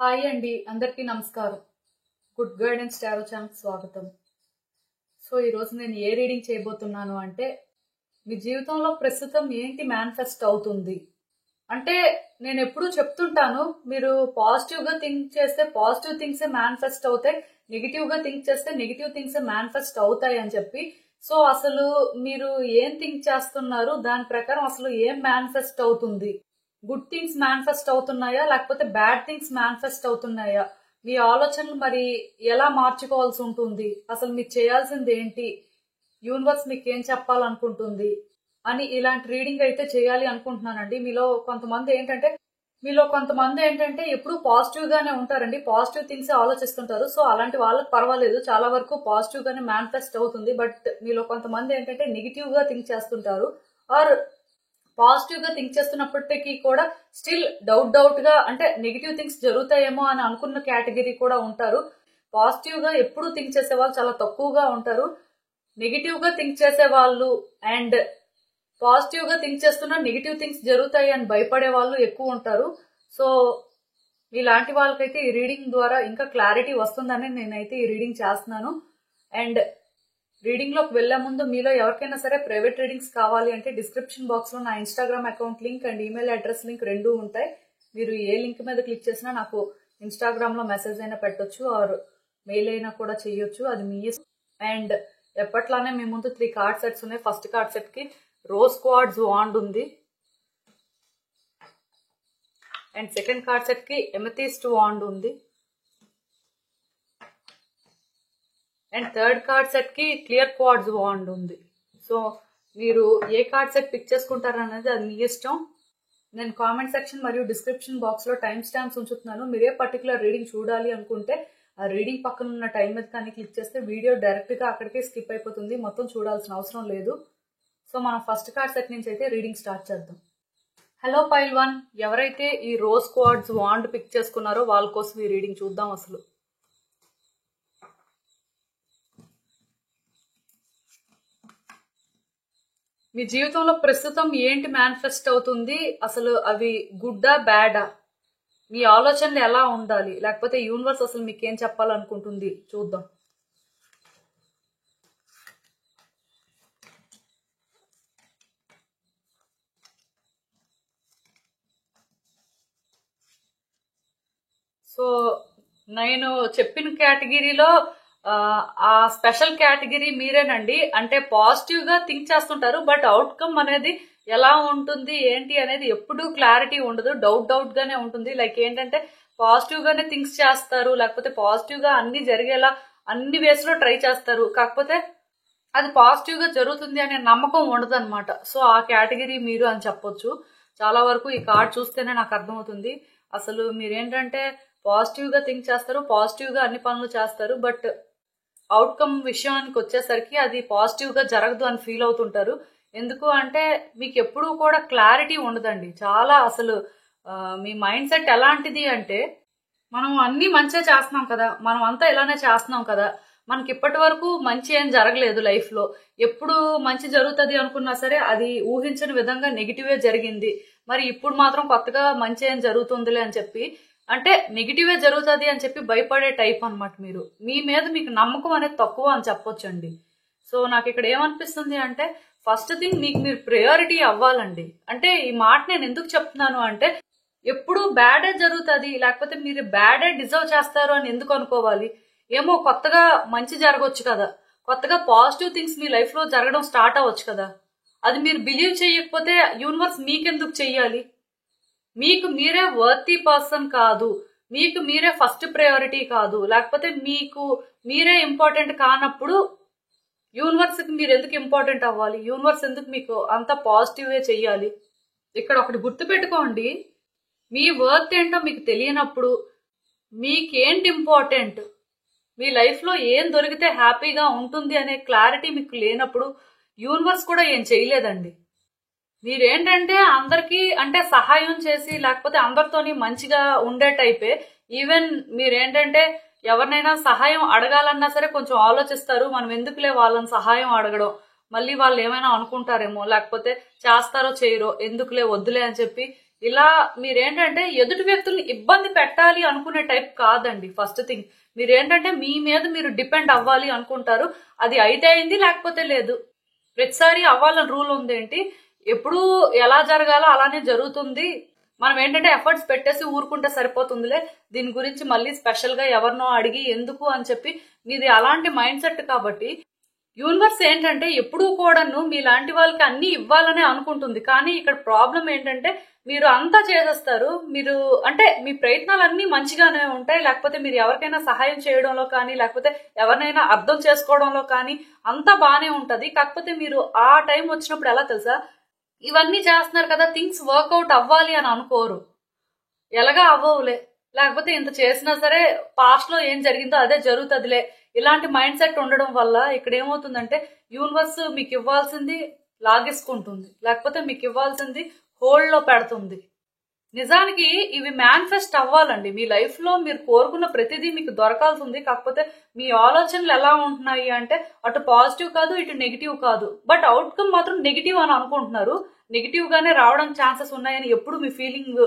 Hi అండి, అందరికీ నమస్కారం. గుడ్ గైడెన్స్ టారో ఛానల్కి స్వాగతం. సో ఈరోజు నేను ఏ రీడింగ్ చేయబోతున్నాను అంటే, మీ జీవితంలో ప్రస్తుతం ఏంటి మేనిఫెస్ట్ అవుతుంది అంటే, నేను ఎప్పుడూ చెప్తుంటాను, మీరు పాజిటివ్గా థింక్ చేస్తే పాజిటివ్ థింగ్సే మేనిఫెస్ట్ అవుతాయి, నెగిటివ్గా థింక్ చేస్తే నెగిటివ్ థింగ్సే మేనిఫెస్ట్ అవుతాయి అని చెప్పి. సో అసలు మీరు ఏం థింక్ చేస్తున్నారు, దాని ప్రకారం అసలు ఏం మేనిఫెస్ట్ అవుతుంది, గుడ్ థింగ్స్ మేనిఫెస్ట్ అవుతున్నాయా లేకపోతే బ్యాడ్ థింగ్స్ మేనిఫెస్ట్ అవుతున్నాయా, మీ ఆలోచనలు మరి ఎలా మార్చుకోవాల్సి ఉంటుంది, అసలు మీరు చేయాల్సింది ఏంటి, యూనివర్స్ మీకు ఏం చెప్పాలనుకుంటుంది అని ఇలాంటి రీడింగ్ అయితే చేయాలి అనుకుంటున్నానండి. మీలో కొంతమంది ఏంటంటే ఎప్పుడు పాజిటివ్ గానే ఉంటారండి, పాజిటివ్ థింగ్స్ ఆలోచిస్తుంటారు. సో అలాంటి వాళ్ళకి పర్వాలేదు, చాలా వరకు పాజిటివ్ గానే మేనిఫెస్ట్ అవుతుంది. బట్ మీలో కొంతమంది ఏంటంటే నెగిటివ్ గా థింక్ చేస్తుంటారు, ఆర్ పాజిటివ్ గా థింక్ చేస్తున్నప్పటికీ కూడా స్టిల్ డౌట్ గా అంటే నెగిటివ్ థింగ్స్ జరుగుతాయేమో అని అనుకున్న కేటగిరీ కూడా ఉంటారు. పాజిటివ్ గా ఎప్పుడు థింక్ చేసే వాళ్ళు చాలా తక్కువగా ఉంటారు. నెగిటివ్ గా థింక్ చేసే వాళ్ళు అండ్ పాజిటివ్ గా థింక్ చేస్తున్నా నెగిటివ్ థింగ్స్ జరుగుతాయి అని భయపడే వాళ్ళు ఎక్కువ ఉంటారు. సో ఇలాంటి వాళ్ళకైతే ఈ రీడింగ్ ద్వారా ఇంకా క్లారిటీ వస్తుందని నేనైతే ఈ రీడింగ్ చేస్తున్నాను. అండ్ రీడింగ్ లోకి వెళ్లే ముందు మీలో ఎవరికైనా సరే ప్రైవేట్ రీడింగ్స్ కావాలి అంటే డిస్క్రిప్షన్ బాక్స్ లో నా Instagram account link and email address link రెండూ ఉంటాయి. మీరు ఏ లింక్ మీద క్లిక్ చేసినా నాకు ఇన్స్టాగ్రామ్ లో మెసేజ్ అయినా పెట్టొచ్చు ఆర్ మెయిల్ అయినా కూడా చేయొచ్చు, అది మీ ఇష్టం. అండ్ ఎప్పట్లానే మీ ముందు 3 కార్డ్ సెట్స్ ఉన్నాయి. ఫస్ట్ కార్డ్ సెట్ కి రోజ్ క్వార్ట్జ్ వాండ్ ఉంది, అండ్ సెకండ్ కార్డ్ సెట్ కి ఎమెథిస్ట్ వాండ్ ఉంది, అండ్ థర్డ్ కార్డ్ సెట్ కి క్లియర్ క్వార్ట్జ్ వాండ్ ఉంది. సో మీరు ఏ కార్డ్ సెట్ పిక్ చేసుకుంటారనేది అది మీ ఇష్టం. నేను కామెంట్ సెక్షన్ మరియు డిస్క్రిప్షన్ బాక్స్ లో టైం స్టాంప్స్ ఉంచుతున్నాను. మీరు ఏ పర్టికులర్ రీడింగ్ చూడాలి అనుకుంటే ఆ రీడింగ్ పక్కన ఉన్న టైం మీద కానీ క్లిక్ చేస్తే వీడియో డైరెక్ట్ గా అక్కడికే స్కిప్ అయిపోతుంది, మొత్తం చూడాల్సిన అవసరం లేదు. సో మనం ఫస్ట్ కార్డ్ సెట్ నుంచి అయితే రీడింగ్ స్టార్ట్ చేద్దాం. హలో పైల్ 1, ఎవరైతే ఈ రోజ్ క్వార్ట్జ్ వాండ్ పిక్ చేసుకున్నారో వాళ్ళ కోసం ఈ రీడింగ్ చూద్దాం. అసలు మీ జీవితంలో ప్రస్తుతం ఏంటి మేనిఫెస్ట్ అవుతుంది, అసలు అవి గుడ్డా బ్యాడా, మీ ఆలోచనలు ఎలా ఉండాలి, లేకపోతే యూనివర్స్ అసలు మీకు ఏం చెప్పాలనుకుంటుంది చూద్దాం. సో నేను చెప్పిన కేటగిరీలో ఆ స్పెషల్ కేటగిరీ మీరేనండి. అంటే పాజిటివ్ గా థింక్ చేస్తుంటారు, బట్ అవుట్కమ్ అనేది ఎలా ఉంటుంది ఏంటి అనేది ఎప్పుడూ క్లారిటీ ఉండదు, డౌట్ గానే ఉంటుంది. లైక్ ఏంటంటే పాజిటివ్ గానే థింక్స్ చేస్తారు, లేకపోతే పాజిటివ్ గా అన్ని జరిగేలా అన్ని వేస్ లో ట్రై చేస్తారు, కాకపోతే అది పాజిటివ్ గా జరుగుతుంది అనే నమ్మకం ఉండదు అనమాట. సో ఆ కేటగిరీ మీరు అని చెప్పొచ్చు. చాలా వరకు ఈ కార్డ్ చూస్తేనే నాకు అర్థమవుతుంది. అసలు మీరేంటంటే పాజిటివ్ గా థింక్ చేస్తారు, పాజిటివ్ గా అన్ని పనులు చేస్తారు, బట్ అవుట్కమ్ విషయానికి వచ్చేసరికి అది పాజిటివ్ గా జరగదు అని ఫీల్ అవుతుంటారు. ఎందుకు అంటే మీకు ఎప్పుడూ కూడా క్లారిటీ ఉండదండి. చాలా అసలు మీ మైండ్ సెట్ ఎలాంటిది అంటే, మనం అన్ని మంచిగా చేస్తున్నాం కదా, మనం అంతా ఇలానే చేస్తున్నాం కదా, మనకి ఇప్పటి వరకు మంచి ఏం జరగలేదు లైఫ్ లో, ఎప్పుడు మంచి జరుగుతుంది అనుకున్నా సరే అది ఊహించని విధంగా నెగిటివే జరిగింది, మరి ఇప్పుడు మాత్రం కొత్తగా మంచి ఏం జరుగుతుందిలే అని చెప్పి, అంటే నెగిటివే జరుగుతుంది అని చెప్పి భయపడే టైప్ అనమాట మీరు. మీ మీద మీకు నమ్మకం అనేది తక్కువ అని చెప్పొచ్చండి. సో నాకు ఇక్కడ ఏమనిపిస్తుంది అంటే, ఫస్ట్ థింగ్ మీకు మీరు ప్రయారిటీ అవ్వాలండి. అంటే ఈ మాట నేను ఎందుకు చెప్తున్నాను అంటే, ఎప్పుడు బ్యాడే జరుగుతుంది లేకపోతే మీరు బ్యాడే డిజర్వ్ చేస్తారు అని ఎందుకు అనుకోవాలి. ఏమో కొత్తగా మంచి జరగవచ్చు కదా, కొత్తగా పాజిటివ్ థింగ్స్ మీ లైఫ్ లో జరగడం స్టార్ట్ అవ్వచ్చు కదా, అది మీరు బిలీవ్ చేయకపోతే యూనివర్స్ మీకెందుకు చెయ్యాలి. మీకు మీరే వర్తీ పర్సన్ కాదు, మీకు మీరే ఫస్ట్ ప్రయారిటీ కాదు, లేకపోతే మీకు మీరే ఇంపార్టెంట్ కానప్పుడు యూనివర్స్ కి మీరు ఎందుకు ఇంపార్టెంట్ అవ్వాలి, యూనివర్స్ ఎందుకు మీకు అంత పాజిటివ్ చెయ్యాలి. ఇక్కడ ఒకటి గుర్తు పెట్టుకోండి, మీ వర్త్ ఏంటో మీకు తెలియనప్పుడు, మీకేంటి ఇంపార్టెంట్, మీ లైఫ్ లో ఏం దొరికితే హ్యాపీగా ఉంటుంది అనే క్లారిటీ మీకు లేనప్పుడు యూనివర్స్ కూడా ఏం చేయలేదండి. మీరేంటంటే అందరికి అంటే సహాయం చేసి లేకపోతే అందరితోని మంచిగా ఉండే టైపే. ఈవెన్ మీరేంటంటే ఎవరినైనా సహాయం అడగాలన్నా సరే కొంచెం ఆలోచిస్తారు, మనం ఎందుకులే వాళ్ళని సహాయం అడగడం, మళ్ళీ వాళ్ళు ఏమైనా అనుకుంటారేమో, లేకపోతే చేస్తారో చేయరో, ఎందుకులే వద్దులే అని చెప్పి ఇలా మీరేంటంటే ఎదుటి వ్యక్తుల్ని ఇబ్బంది పెట్టాలి అనుకునే టైప్ కాదండి. ఫస్ట్ థింగ్ మీరేంటంటే మీ మీద మీరు డిపెండ్ అవ్వాలి అనుకుంటారు. అది అయితే అయింది, లేకపోతే లేదు. ప్రతిసారి అవ్వాలని రూల్ ఉందేంటి? ఎప్పుడు ఎలా జరగాలో అలానే జరుగుతుంది. మనం ఏంటంటే ఎఫర్ట్స్ పెట్టేసి ఊరుకుంటే సరిపోతుందిలే, దీని గురించి మళ్ళీ స్పెషల్ గా ఎవరినో అడిగి ఎందుకు అని చెప్పి మీది అలాంటి మైండ్ సెట్. కాబట్టి యూనివర్స్ ఏంటంటే ఎప్పుడూ కూడాను మీలాంటి వాళ్ళకి అన్ని ఇవ్వాలనే అనుకుంటుంది. కానీ ఇక్కడ ప్రాబ్లం ఏంటంటే మీరు అంతా చేసేస్తారు. మీరు అంటే మీ ప్రయత్నాలన్నీ మంచిగానే ఉంటాయి, లేకపోతే మీరు ఎవరికైనా సహాయం చేయడంలో కానీ లేకపోతే ఎవరినైనా అర్థం చేసుకోవడంలో కానీ అంతా బానే ఉంటది. కాకపోతే మీరు ఆ టైం వచ్చినప్పుడు ఎలా తెలుసా, ఇవన్నీ చేస్తున్నారు కదా, థింగ్స్ వర్కౌట్ అవ్వాలి అని అనుకోరు. ఎలాగా అవ్వవులే, లేకపోతే ఇంత చేసినా సరే పాస్ట్ లో ఏం జరిగిందో అదే జరుగుతుందిలే, ఇలాంటి మైండ్ సెట్ ఉండడం వల్ల ఇక్కడ ఏమవుతుందంటే యూనివర్స్ మీకు ఇవ్వాల్సింది లాగేసుకుంటుంది, లేకపోతే మీకు ఇవ్వాల్సింది హోల్డ్ లో పెడుతుంది. నిజానికి ఇవి మేనిఫెస్ట్ అవ్వాలండి. మీ లైఫ్ లో మీరు కోరుకున్న ప్రతిదీ మీకు దొరకాల్సి ఉంది. కాకపోతే మీ ఆలోచనలు ఎలా ఉంటున్నాయి అంటే అటు పాజిటివ్ కాదు, ఇటు నెగిటివ్ కాదు. బట్ అవుట్కమ్ మాత్రం నెగిటివ్ అని అనుకుంటున్నారు. నెగిటివ్ గానే రావడానికి ఛాన్సెస్ ఉన్నాయని ఎప్పుడు మీ ఫీలింగ్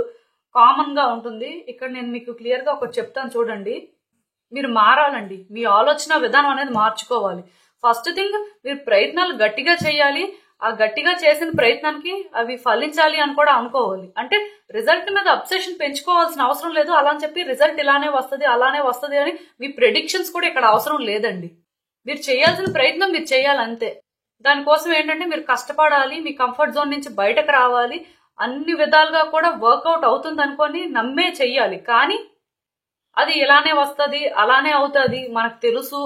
కామన్ గా ఉంటుంది. ఇక్కడ నేను మీకు క్లియర్ గా ఒకటి చెప్తాను చూడండి. మీరు మారాలండి. మీ ఆలోచన విధానం అనేది మార్చుకోవాలి. ఫస్ట్ థింగ్ మీరు ప్రయత్నాలు గట్టిగా చేయాలి. ఆ గట్టిగా చేసిన ప్రయత్నానికి అవి ఫలించాలి అని కూడా అనుకోవాలి. అంటే రిజల్ట్ మీద అబ్సెషన్ పెంచుకోవాల్సిన అవసరం లేదు. అలా అని చెప్పి రిజల్ట్ ఇలానే వస్తుంది అలానే వస్తుంది అని మీ ప్రెడిక్షన్స్ కూడా ఇక్కడ అవసరం లేదండి. మీరు చేయాల్సిన ప్రయత్నం మీరు చేయాలంతే. దానికోసం ఏంటంటే మీరు కష్టపడాలి, మీ కంఫర్ట్ జోన్ నుంచి బయటకు రావాలి. అన్ని విధాలుగా కూడా వర్కౌట్ అవుతుంది అనుకొని నమ్మే చెయ్యాలి. కానీ అది ఇలానే వస్తుంది అలానే అవుతుంది మనకు తెలుసు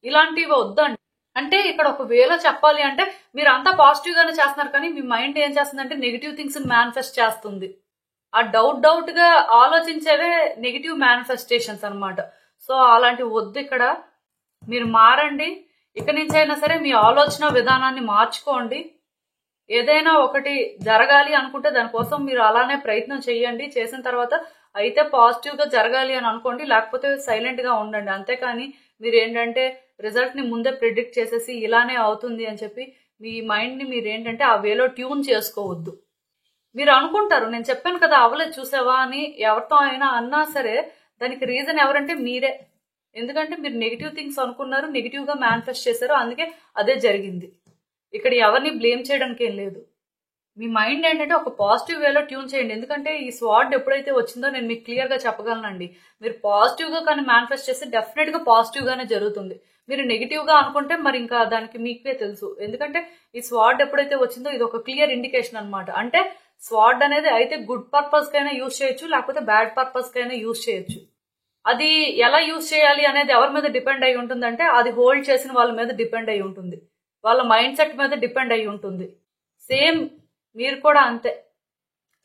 ఇలాంటివి వద్దండి. అంటే ఇక్కడ ఒక వేలో చెప్పాలి అంటే మీరు అంతా పాజిటివ్ గానే చేస్తున్నారు, కానీ మీ మైండ్ ఏం చేస్తుందంటే నెగిటివ్ థింగ్స్ మేనిఫెస్ట్ చేస్తుంది. ఆ డౌట్ గా ఆలోచించేవే నెగిటివ్ మేనిఫెస్టేషన్స్ అన్నమాట. సో అలాంటివి వద్దు. ఇక్కడ మీరు మారండి. ఇక నుంచి అయినా సరే మీ ఆలోచన విధానాన్ని మార్చుకోండి. ఏదైనా ఒకటి జరగాలి అనుకుంటే దానికోసం మీరు అలానే ప్రయత్నం చేయండి. చేసిన తర్వాత అయితే పాజిటివ్ గా జరగాలి అని అనుకోండి, లేకపోతే సైలెంట్ గా ఉండండి. అంతేకాని మీరు ఏంటంటే రిజల్ట్ ని ముందే ప్రిడిక్ట్ చేసేసి ఇలానే అవుతుంది అని చెప్పి మీ మైండ్ ని మీరు ఏంటంటే ఆ వేలో ట్యూన్ చేసుకోవద్దు. మీరు అనుకుంటారు నేను చెప్పాను కదా అవ్వలేదు చూసావా అని ఎవరితో అయినా అన్నా సరే దానికి రీజన్ ఎవరంటే మీరే. ఎందుకంటే మీరు నెగిటివ్ థింగ్స్ అనుకున్నారు, నెగిటివ్ గా మేనిఫెస్ట్ చేశారు, అందుకే అదే జరిగింది. ఇక్కడ ఎవరిని బ్లేమ్ చేయడానికి ఏం లేదు. మీ మైండ్ ఏంటంటే ఒక పాజిటివ్ వేలో ట్యూన్ చేయండి. ఎందుకంటే ఈ స్వాడ్ ఎప్పుడైతే వచ్చిందో నేను మీకు క్లియర్ గా చెప్పగలనండి. మీరు పాజిటివ్ గా కానీ మేనిఫెస్ట్ చేస్తే డెఫినెట్ గా పాజిటివ్ గానే జరుగుతుంది. మీరు నెగిటివ్ గా అనుకుంటే మరి ఇంకా దానికి మీకే తెలుసు. ఎందుకంటే ఈ స్వాడ్ ఎప్పుడైతే వచ్చిందో ఇది ఒక క్లియర్ ఇండికేషన్ అన్నమాట. అంటే స్వాడ్ అనేది అయితే గుడ్ పర్పస్ కైనా యూజ్ చేయొచ్చు, లేకపోతే బ్యాడ్ పర్పస్ కైనా యూజ్ చేయొచ్చు. అది ఎలా యూజ్ చేయాలి అనేది ఎవరి మీద డిపెండ్ అయి ఉంటుందంటే అది హోల్డ్ చేసిన వాళ్ళ మీద డిపెండ్ అయి ఉంటుంది, వాళ్ళ మైండ్ సెట్ మీద డిపెండ్ అయి ఉంటుంది. సేమ్ మీరు కూడా అంతే.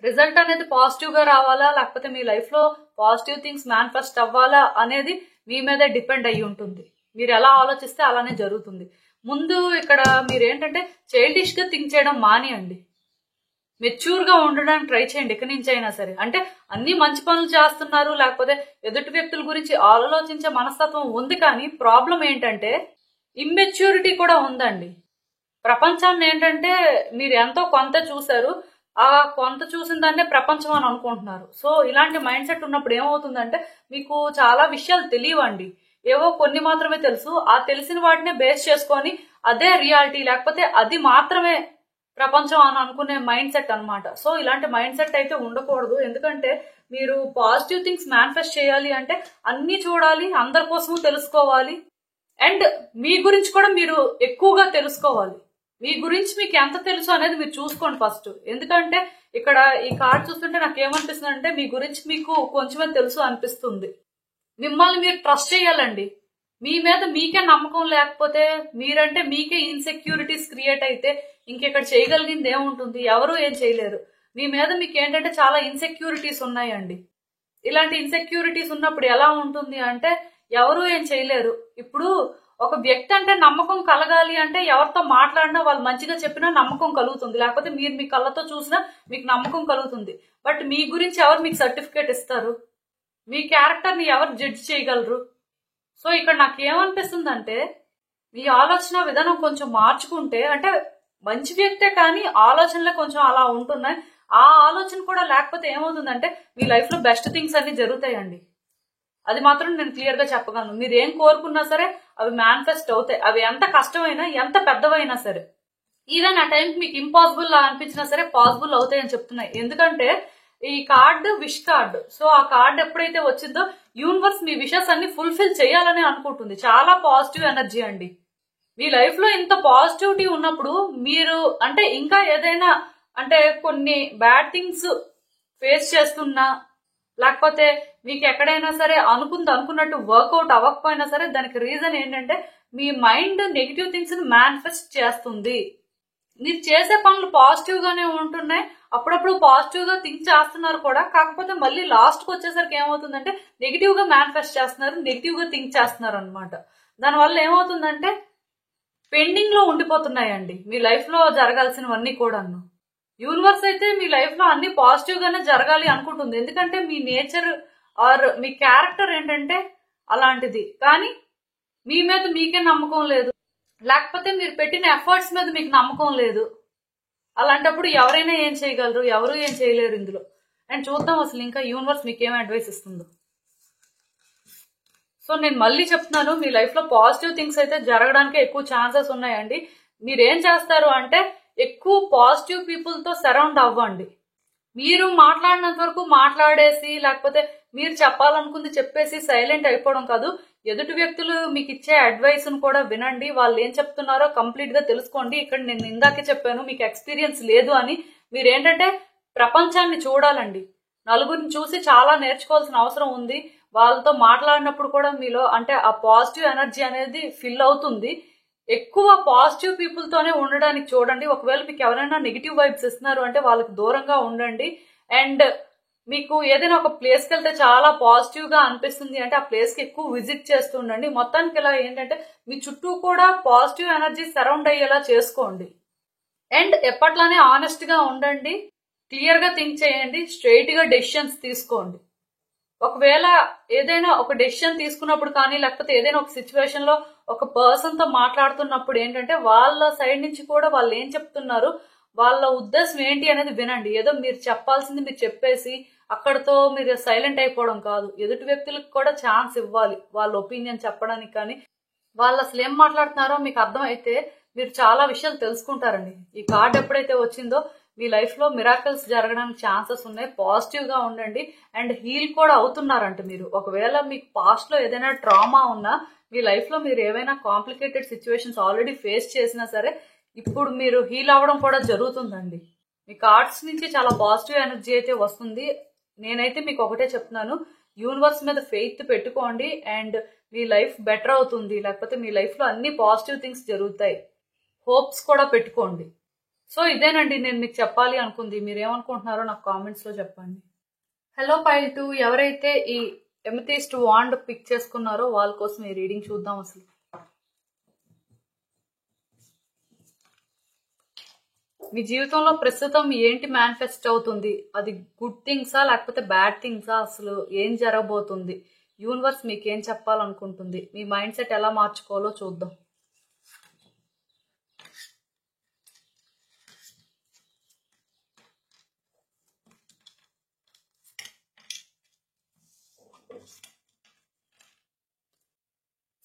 రిజల్ట్ అనేది పాజిటివ్ గా రావాలా, లేకపోతే మీ లైఫ్ లో పాజిటివ్ థింగ్స్ మేనిఫెస్ట్ అవ్వాలా అనేది మీ మీదే డిపెండ్ అయి ఉంటుంది. మీరు ఎలా ఆలోచిస్తే అలానే జరుగుతుంది. ముందు ఇక్కడ మీరు ఏంటంటే చైల్డిష్ గా థింక్ చేయడం మానేయండి. మెచ్యూర్ గా ఉండడానికి ట్రై చేయండి ఇక నుంచి అయినా సరే. అంటే అన్ని మంచి పనులు చేస్తున్నారు, లేకపోతే ఎదుటి వ్యక్తుల గురించి ఆలోచించే మనస్తత్వం ఉంది, కానీ ప్రాబ్లం ఏంటంటే ఇమ్మెచ్యూరిటీ కూడా ఉందండి. ప్రపంచాన్ని ఏంటంటే మీరు ఎంతో కొంత చూసారు, ఆ కొంత చూసిన దాన్నే ప్రపంచం అని అనుకుంటున్నారు. సో ఇలాంటి మైండ్ సెట్ ఉన్నప్పుడు ఏమవుతుందంటే మీకు చాలా విషయాలు తెలియవండి, ఏవో కొన్ని మాత్రమే తెలుసు. ఆ తెలిసిన వాటినే బేస్ చేసుకొని అదే రియాలిటీ, లేకపోతే అది మాత్రమే ప్రపంచం అని అనుకునే మైండ్ సెట్ అన్నమాట. సో ఇలాంటి మైండ్ సెట్ అయితే ఉండకూడదు. ఎందుకంటే మీరు పాజిటివ్ థింగ్స్ మేనిఫెస్ట్ చేయాలి అంటే అన్ని చూడాలి, అందరి కోసము తెలుసుకోవాలి, అండ్ మీ గురించి కూడా మీరు ఎక్కువగా తెలుసుకోవాలి. మీ గురించి మీకు ఎంత తెలుసు అనేది మీరు చూసుకోండి ఫస్ట్. ఎందుకంటే ఇక్కడ ఈ కార్డ్ చూస్తుంటే నాకు ఏమనిపిస్తుంది అంటే మీ గురించి మీకు కొంచెమే తెలుసు అనిపిస్తుంది. మిమ్మల్ని మీరు ట్రస్ట్ చేయాలండి. మీ మీద మీకే నమ్మకం లేకపోతే, మీరంటే మీకే ఇన్సెక్యూరిటీస్ క్రియేట్ అయితే ఇంకెక్కడ చేయగలిగింది ఏముంటుంది? ఎవరు ఏం చేయలేరు. మీ మీద మీకు ఏంటంటే చాలా ఇన్సెక్యూరిటీస్ ఉన్నాయండి. ఇలాంటి ఇన్సెక్యూరిటీస్ ఉన్నప్పుడు ఎలా ఉంటుంది అంటే ఎవరు ఏం చేయలేరు. ఇప్పుడు ఒక వ్యక్తి అంటే నమ్మకం కలగాలి అంటే ఎవరితో మాట్లాడినా వాళ్ళు మంచిగా చెప్పినా నమ్మకం కలుగుతుంది, లేకపోతే మీరు మీ కళ్ళతో చూసినా మీకు నమ్మకం కలుగుతుంది. బట్ మీ గురించి ఎవరు మీకు సర్టిఫికేట్ ఇస్తారు? మీ క్యారెక్టర్ ని ఎవరు జడ్జ్ చేయగలరు? సో ఇక్కడ నాకు ఏమనిపిస్తుందంటే మీ ఆలోచన విధానం కొంచెం మార్చుకుంటే, అంటే మంచి వ్యక్తే కానీ ఆలోచనలే కొంచెం అలా ఉంటున్నాయి, ఆ ఆలోచన కూడా లేకపోతే ఏమవుతుందంటే మీ లైఫ్ లో బెస్ట్ థింగ్స్ అన్ని జరుగుతాయండి. అది మాత్రం నేను క్లియర్ గా చెప్పగలను. మీరు ఏం కోరుకున్నా సరే అవి మేనిఫెస్ట్ అవుతాయి. అవి ఎంత కష్టమైనా ఎంత పెద్దవైనా సరే, ఈవెన్ ఆ టైంకి మీకు ఇంపాసిబుల్ లా అనిపించినా సరే పాసిబుల్ అవుతాయని చెప్తున్నాయి. ఎందుకంటే ఈ కార్డు విష్ కార్డు. సో ఆ కార్డు ఎప్పుడైతే వచ్చిందో యూనివర్స్ మీ విషెస్ అన్ని ఫుల్ఫిల్ చేయాలని అనుకుంటుంది. చాలా పాజిటివ్ ఎనర్జీ అండి. మీ లైఫ్ లో ఇంత పాజిటివిటీ ఉన్నప్పుడు మీరు అంటే ఇంకా ఏదైనా అంటే కొన్ని బ్యాడ్ థింగ్స్ ఫేస్ చేస్తున్నా, లేకపోతే మీకు ఎక్కడైనా సరే అనుకున్నట్టు వర్కౌట్ అవ్వకపోయినా సరే దానికి రీజన్ ఏంటంటే మీ మైండ్ నెగిటివ్ థింగ్స్ ని మేనిఫెస్ట్ చేస్తుంది. మీరు చేసే పనులు పాజిటివ్ గానే ఉంటున్నాయి, అప్పుడప్పుడు పాజిటివ్ గా థింక్ చేస్తున్నారు కూడా. కాకపోతే మళ్ళీ లాస్ట్ కి వచ్చేసరికి ఏమవుతుందంటే నెగిటివ్ గా మేనిఫెస్ట్ చేస్తున్నారు, నెగిటివ్ గా థింక్ చేస్తున్నారు అనమాట. దానివల్ల ఏమవుతుందంటే పెండింగ్ లో ఉండిపోతున్నాయండి మీ లైఫ్ లో జరగాల్సినవన్నీ కూడాను. యూనివర్స్ అయితే మీ లైఫ్ లో అన్ని పాజిటివ్ గానే జరగాలి అనుకుంటుంది. ఎందుకంటే మీ నేచర్ ఆర్ మీ క్యారెక్టర్ ఏంటంటే అలాంటిది. కానీ మీ మీద మీకే నమ్మకం లేదు, లేకపోతే మీరు పెట్టిన ఎఫర్ట్స్ మీద మీకు నమ్మకం లేదు. అలాంటప్పుడు ఎవరైనా ఏం చేయగలరు? ఎవరు ఏం చేయలేరు ఇందులో. అండ్ చూద్దాం అసలు ఇంకా యూనివర్స్ మీకు ఏం అడ్వైస్ ఇస్తుందో. సో నేను మళ్ళీ చెప్తున్నాను, మీ లైఫ్ లో పాజిటివ్ థింగ్స్ అయితే జరగడానికి ఎక్కువ ఛాన్సెస్ ఉన్నాయండి. మీరేం చేస్తారు అంటే ఎక్కువ పాజిటివ్ పీపుల్ తో సరౌండ్ అవ్వండి. మీరు మాట్లాడినంత వరకు మాట్లాడేసి, లేకపోతే మీరు చెప్పాలనుకుంది చెప్పేసి సైలెంట్ అయిపోవడం కాదు. ఎదుటి వ్యక్తులు మీకు ఇచ్చే అడ్వైస్ ను కూడా వినండి. వాళ్ళు ఏం చెప్తున్నారో కంప్లీట్ గా తెలుసుకోండి. ఇక్కడ నేను ఇందాకే చెప్పాను మీకు ఎక్స్పీరియన్స్ లేదు అని. మీరేంటంటే ప్రపంచాన్ని చూడాలండి. నలుగురిని చూసి చాలా నేర్చుకోవాల్సిన అవసరం ఉంది. వాళ్ళతో మాట్లాడినప్పుడు కూడా మీలో అంటే ఆ పాజిటివ్ ఎనర్జీ అనేది ఫిల్ అవుతుంది. ఎక్కువ పాజిటివ్ పీపుల్ తోనే ఉండడానికి చూడండి. ఒకవేళ మీకు ఎవరైనా నెగిటివ్ వైబ్స్ ఇస్తున్నారు అంటే వాళ్ళకి దూరంగా ఉండండి. అండ్ మీకు ఏదైనా ఒక ప్లేస్ కి వెళ్తే చాలా పాజిటివ్ గా అనిపిస్తుంది అంటే ఆ ప్లేస్ కి ఎక్కువ విజిట్ చేస్తూ ఉండండి. మొత్తానికి ఇలా ఏంటంటే మీ చుట్టూ కూడా పాజిటివ్ ఎనర్జీ సరౌండ్ అయ్యేలా చేసుకోండి. అండ్ ఎప్పట్లానే ఆనెస్ట్ గా ఉండండి, క్లియర్ గా థింక్ చేయండి, స్ట్రైట్ గా డెసిషన్స్ తీసుకోండి. ఒకవేళ ఏదైనా ఒక డెసిషన్ తీసుకున్నప్పుడు కానీ, లేకపోతే ఏదైనా ఒక సిచ్యువేషన్ లో ఒక పర్సన్ తో మాట్లాడుతున్నప్పుడు ఏంటంటే వాళ్ళ సైడ్ నుంచి కూడా వాళ్ళు ఏం చెప్తున్నారు, వాళ్ళ ఉద్దేశం ఏంటి అనేది వినండి. ఏదో మీరు చెప్పాల్సింది మీరు చెప్పేసి అక్కడతో మీరు సైలెంట్ అయిపోవడం కాదు. ఎదుటి వ్యక్తులకు కూడా ఛాన్స్ ఇవ్వాలి వాళ్ళ ఒపీనియన్ చెప్పడానికి. కానీ వాళ్ళు అసలు ఏం మాట్లాడుతున్నారో మీకు అర్థమైతే మీరు చాలా విషయాలు తెలుసుకుంటారండి. ఈ కార్డ్ ఎప్పుడైతే వచ్చిందో మీ లైఫ్ లో మిరాకిల్స్ జరగడానికి ఛాన్సెస్ ఉన్నాయి. పాజిటివ్ గా ఉండండి అండ్ హీల్ కూడా అవుతున్నారంట మీరు. ఒకవేళ మీకు పాస్ట్ లో ఏదైనా ట్రామా ఉన్నా, మీ లైఫ్ లో మీరు ఏవైనా కాంప్లికేటెడ్ సిచ్యువేషన్స్ ఆల్రెడీ ఫేస్ చేసినా సరే ఇప్పుడు మీరు హీల్ అవ్వడం కూడా జరుగుతుందండి. మీ కార్డ్స్ నుంచి చాలా పాజిటివ్ ఎనర్జీ అయితే వస్తుంది. నేనైతే మీకు ఒకటే చెప్తున్నాను, యూనివర్స్ మీద ఫెయిత్ పెట్టుకోండి అండ్ మీ లైఫ్ బెటర్ అవుతుంది. లేకపోతే మీ లైఫ్ లో అన్ని పాజిటివ్ థింగ్స్ జరుగుతాయి. హోప్స్ కూడా పెట్టుకోండి. సో ఇదేనండి నేను మీకు చెప్పాలి అనుకుంది. మీరేమనుకుంటున్నారో నాకు కామెంట్స్ లో చెప్పండి. హలో పైల్ 2, ఎవరైతే ఈ ఎమథిస్ట్ వాండ్ పిక్ చేసుకున్నారో వాళ్ళ కోసం ఈ రీడింగ్ చూద్దాం. అసలు మీ జీవితంలో ప్రస్తుతం ఏంటి మేనిఫెస్ట్ అవుతుంది? అది గుడ్ థింగ్సా లేకపోతే బ్యాడ్ థింగ్సా? అసలు ఏం జరగబోతుంది? యూనివర్స్ మీకు ఏం చెప్పాలనుకుంటుంది? మీ మైండ్ సెట్ ఎలా మార్చుకోవాలో చూద్దాం.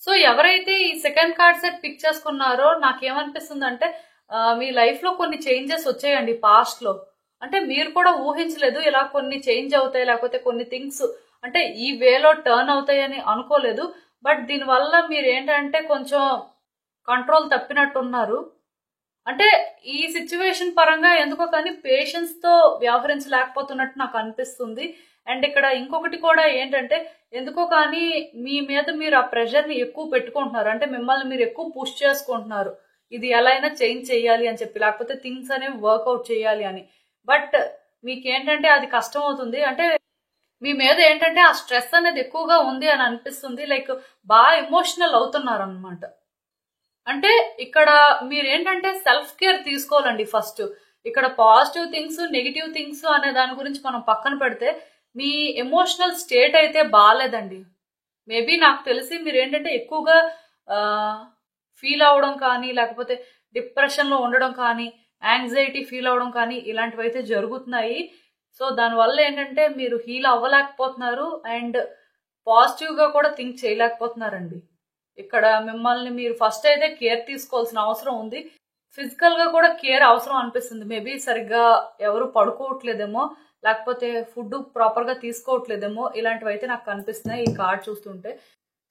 సో ఎవరైతే ఈ సెకండ్ కార్డ్ సెట్ పిక్ చేసుకున్నారో నాకేమనిపిస్తుంది అంటే మీ లైఫ్ లో కొన్ని చేంజెస్ వచ్చాయండి పాస్ట్ లో. అంటే మీరు కూడా ఊహించలేదు ఇలా కొన్ని చేంజ్ అవుతాయి, లేకపోతే కొన్ని థింగ్స్ అంటే ఈ వేలో టర్న్ అవుతాయని అనుకోలేదు. బట్ దీనివల్ల మీరు ఏంటంటే కొంచెం కంట్రోల్ తప్పినట్టున్నారు. అంటే ఈ సిచ్యువేషన్ పరంగా ఎందుకో కానీ పేషెన్స్ తో వ్యవహరించలేకపోతున్నట్టు నాకు అనిపిస్తుంది. అండ్ ఇక్కడ ఇంకొకటి కూడా ఏంటంటే ఎందుకో కానీ మీ మీద మీరు ఆ ప్రెషర్ ని ఎక్కువ పెట్టుకుంటున్నారు. అంటే మిమ్మల్ని మీరు ఎక్కువ పుష్ చేసుకుంటున్నారు, ఇది ఎలా అయినా చేంజ్ చేయాలి అని చెప్పి, లేకపోతే థింగ్స్ అనేవి వర్కౌట్ చేయాలి అని. బట్ మీకేంటంటే అది కష్టం అవుతుంది. అంటే మీ మీద ఏంటంటే ఆ స్ట్రెస్ అనేది ఎక్కువగా ఉంది అని అనిపిస్తుంది. లైక్ బాగా ఎమోషనల్ అవుతున్నారు అనమాట. అంటే ఇక్కడ మీరేంటంటే సెల్ఫ్ కేర్ తీసుకోవాలండి ఫస్ట్. ఇక్కడ పాజిటివ్ థింగ్స్ నెగిటివ్ థింగ్స్ అనే దాని గురించి మనం పక్కన పెడితే మీ ఎమోషనల్ స్టేట్ అయితే బాగాలేదండి. మేబీ నాకు తెలిసి మీరేంటంటే ఎక్కువగా ఫీల్ అవడం కానీ, లేకపోతే డిప్రెషన్ లో ఉండడం కానీ, యాంగ్జైటీ ఫీల్ అవడం కానీ ఇలాంటివి అయితే జరుగుతున్నాయి. సో దానివల్ల ఏంటంటే మీరు హీల్ అవ్వలేకపోతున్నారు అండ్ పాజిటివ్గా కూడా థింక్ చేయలేకపోతున్నారండి. ఇక్కడ మిమ్మల్ని మీరు ఫస్ట్ అయితే కేర్ తీసుకోవాల్సిన అవసరం ఉంది. ఫిజికల్గా కూడా కేర్ అవసరం అనిపిస్తుంది. మేబీ సరిగ్గా ఎవరు పడుకోవట్లేదేమో, లేకపోతే ఫుడ్ ప్రాపర్గా తీసుకోవట్లేదేమో, ఇలాంటివి అయితే నాకు కనిపిస్తున్నాయి ఈ కార్డ్ చూస్తుంటే.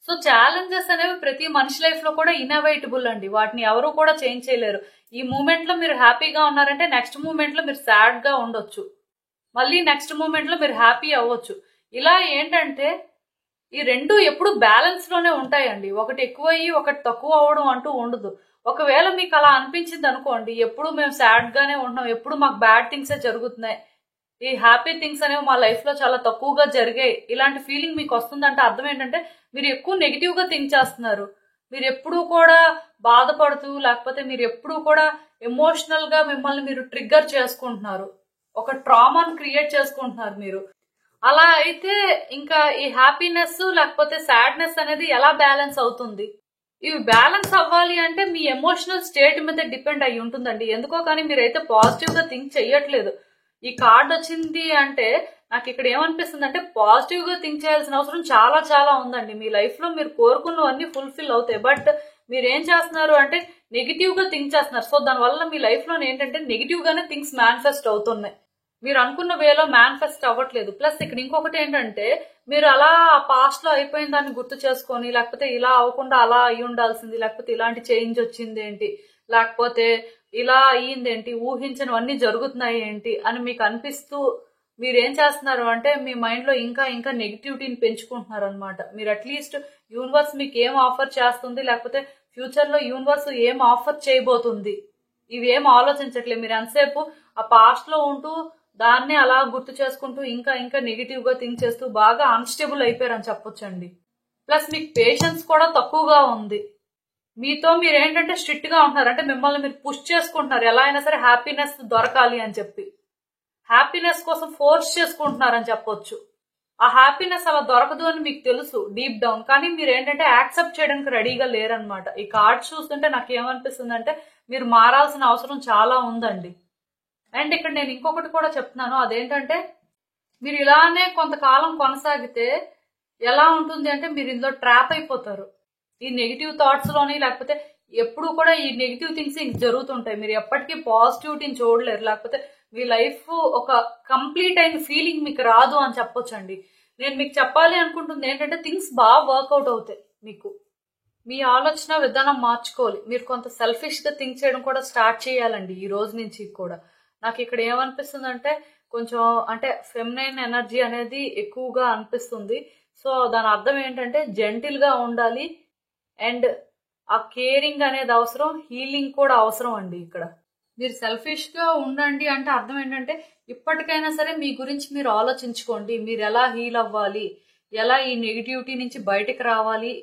సో ఛాలెంజెస్ అనేవి ప్రతి మనిషి లైఫ్ లో కూడా ఇన్ఎవైటబుల్ అండి. వాటిని ఎవరు కూడా చేంజ్ చేయలేరు. ఈ మూమెంట్ లో మీరు హ్యాపీగా ఉన్నారంటే నెక్స్ట్ మూమెంట్ లో మీరు సాడ్ గా ఉండొచ్చు, మళ్ళీ నెక్స్ట్ మూమెంట్ లో మీరు హ్యాపీ అవ్వచ్చు. ఇలా ఏంటంటే ఈ రెండు ఎప్పుడు బ్యాలెన్స్ లోనే ఉంటాయండి. ఒకటి ఎక్కువ అయ్యి ఒకటి తక్కువ అవ్వడం అంటూ ఉండదు. ఒకవేళ మీకు అలా అనిపించింది అనుకోండి, ఎప్పుడు మేము సాడ్ గానే ఉంటున్నాం, ఎప్పుడు మాకు బ్యాడ్ థింగ్సే జరుగుతున్నాయి, ఈ హ్యాపీ థింగ్స్ అనేవి మా లైఫ్ లో చాలా తక్కువగా జరిగాయి, ఇలాంటి ఫీలింగ్ మీకు వస్తుందంటే అర్థం ఏంటంటే మీరు ఎక్కువ నెగిటివ్ గా థింక్ చేస్తున్నారు. మీరు ఎప్పుడూ కూడా బాధపడుతూ, లేకపోతే మీరు ఎప్పుడూ కూడా ఎమోషనల్ గా మిమ్మల్ని మీరు ట్రిగ్గర్ చేసుకుంటున్నారు, ఒక ట్రామాను క్రియేట్ చేసుకుంటున్నారు మీరు. అలా అయితే ఇంకా ఈ హ్యాపీనెస్ లేకపోతే సాడ్నెస్ అనేది ఎలా బ్యాలెన్స్ అవుతుంది? ఇవి బ్యాలెన్స్ అవ్వాలి అంటే మీ ఎమోషనల్ స్టేట్ మీద డిపెండ్ అయి ఉంటుందండి. ఎందుకో కానీ మీరైతే పాజిటివ్ గా థింక్ చెయ్యట్లేదు. ఈ కార్డ్ వచ్చింది అంటే నాకు ఇక్కడ ఏమనిపిస్తుంది అంటే పాజిటివ్ గా థింక్ చేయాల్సిన అవసరం చాలా చాలా ఉందండి. మీ లైఫ్ లో మీరు కోరుకున్నవన్నీ ఫుల్ఫిల్ అవుతాయి. బట్ మీరు ఏం చేస్తున్నారు అంటే నెగిటివ్ గా థింక్ చేస్తున్నారు. సో దానివల్ల మీ లైఫ్ లో ఏంటంటే నెగిటివ్ గానే థింగ్స్ మేనిఫెస్ట్ అవుతున్నాయి. మీరు అనుకున్న వేలో మేనిఫెస్ట్ అవ్వట్లేదు. ప్లస్ ఇక్కడ ఇంకొకటి ఏంటంటే మీరు అలా పాస్ట్ లో అయిపోయిన దాన్ని గుర్తు చేసుకొని, లేకపోతే ఇలా అవ్వకుండా అలా అయి ఉండాల్సింది, లేకపోతే ఇలాంటి చేంజ్ వచ్చింది ఏంటి, లేకపోతే ఇలా అయ్యింది ఏంటి, ఊహించినవన్నీ జరుగుతున్నాయి ఏంటి అని మీకు అనిపిస్తూ మీరేం చేస్తున్నారు అంటే మీ మైండ్ లో ఇంకా ఇంకా నెగిటివిటీని పెంచుకుంటున్నారు అనమాట. మీరు అట్లీస్ట్ యూనివర్స్ మీకు ఏం ఆఫర్ చేస్తుంది, లేకపోతే ఫ్యూచర్ లో యూనివర్స్ ఏం ఆఫర్ చేయబోతుంది, ఇవేం ఆలోచించట్లేదు. మీరు ఎంతసేపు ఆ పాస్ట్ లో ఉంటూ దాన్ని అలా గుర్తు చేసుకుంటూ ఇంకా ఇంకా నెగిటివ్ గా థింక్ చేస్తూ బాగా అన్స్టేబుల్ అయిపోయారని చెప్పొచ్చండి. ప్లస్ మీకు పేషెన్స్ కూడా తక్కువగా ఉంది. మీతో మీరు ఏంటంటే స్ట్రిక్ట్ గా ఉంటున్నారు, అంటే మిమ్మల్ని మీరు పుష్ చేసుకుంటున్నారు ఎలా అయినా సరే హ్యాపీనెస్ దొరకాలి అని చెప్పి, హ్యాపీనెస్ కోసం ఫోర్స్ చేసుకుంటున్నారని చెప్పొచ్చు. ఆ హ్యాపీనెస్ అలా దొరకదు అని మీకు తెలుసు డీప్ డౌన్, కానీ మీరు ఏంటంటే యాక్సెప్ట్ చేయడానికి రెడీగా లేరనమాట. ఈ కార్డ్స్ చూస్తుంటే నాకు ఏమనిపిస్తుంది అంటే మీరు మారాల్సిన అవసరం చాలా ఉందండి. అండ్ ఇక్కడ నేను ఇంకొకటి కూడా చెప్తున్నాను, అదేంటంటే మీరు ఇలానే కొంతకాలం కొనసాగితే ఎలా ఉంటుంది అంటే మీరు ఇందులో ట్రాప్ అయిపోతారు. ఈ నెగిటివ్ థాట్స్ లోని, లేకపోతే ఎప్పుడు కూడా ఈ నెగిటివ్ థింగ్స్ జరుగుతుంటాయి. మీరు ఎప్పటికీ పాజిటివిటీని చూడలేరు, లేకపోతే మీ లైఫ్ ఒక కంప్లీట్ అయిన ఫీలింగ్ మీకు రాదు అని చెప్పొచ్చండి. నేను మీకు చెప్పాలి అనుకుంటుంది ఏంటంటే థింగ్స్ బాగా వర్కౌట్ అవుతాయి. మీకు మీ ఆలోచన విధానం మార్చుకోవాలి. మీరు కొంత సెల్ఫిష్ గా థింక్ చేయడం కూడా స్టార్ట్ చేయాలండి ఈ రోజు నుంచి కూడా. నాకు ఇక్కడ ఏమనిపిస్తుంది అంటే కొంచెం అంటే ఫెమినైన్ ఎనర్జీ అనేది ఎక్కువగా అనిపిస్తుంది. సో దాని అర్థం ఏంటంటే జెంటిల్ గా ఉండాలి అండ్ ఆ కేరింగ్ అనేది అవసరం, హీలింగ్ కూడా అవసరం అండి. ఇక్కడ మీరు సెల్ఫిష్ గా ఉండండి అంటే అర్థం ఏంటంటే ఇప్పటికైనా సరే మీ గురించి మీరు ఆలోచించుకోండి. మీరు ఎలా హీల్ అవ్వాలి, ఎలా ఈ నెగిటివిటీ నుంచి బయటకు రావాలి,